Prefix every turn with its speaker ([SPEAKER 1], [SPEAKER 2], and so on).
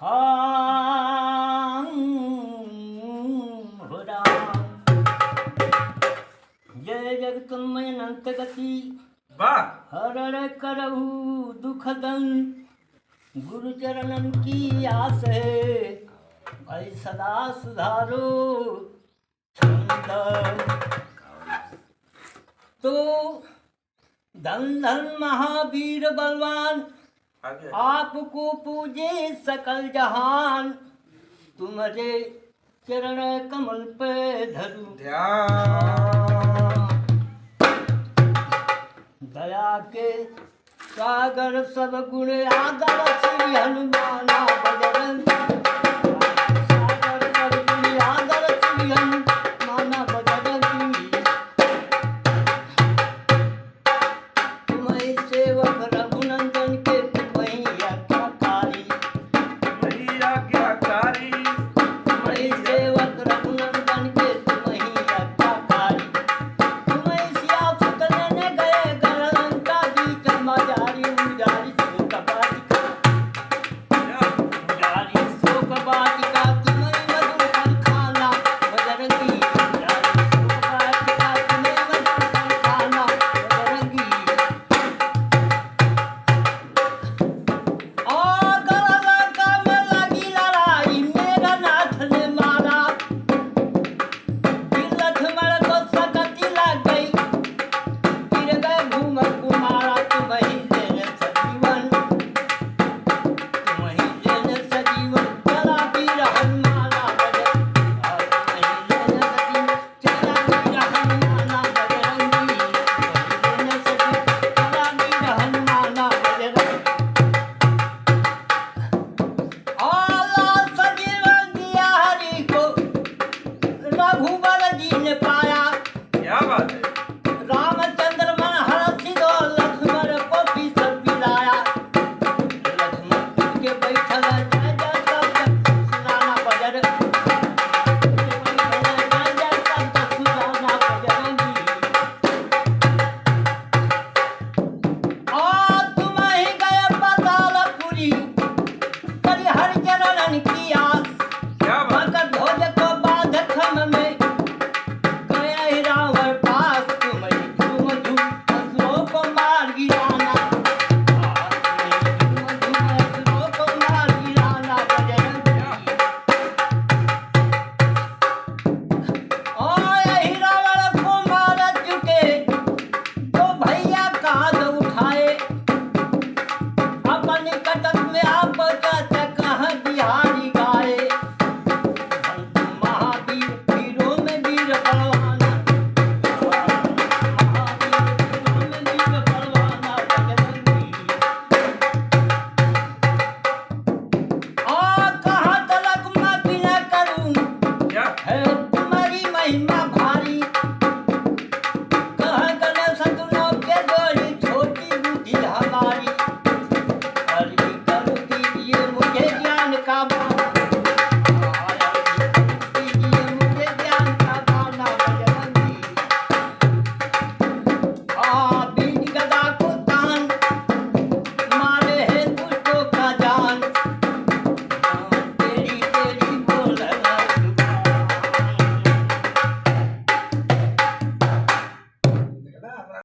[SPEAKER 1] हाँ हो राम। जय जगतमय अनंत गति
[SPEAKER 2] वाह
[SPEAKER 1] हरण करहु दुख दंत। गुरु चरणन की आस है भाई सदा सुधारो छंद। तो धन धन महावीर बलवान
[SPEAKER 2] आगे
[SPEAKER 1] आपको पूजे सकल जहान। तुम्हारे चरण कमल पे धरू
[SPEAKER 2] ध्यान।
[SPEAKER 1] दया के सागर सब गुण आदर श्री हनुमान।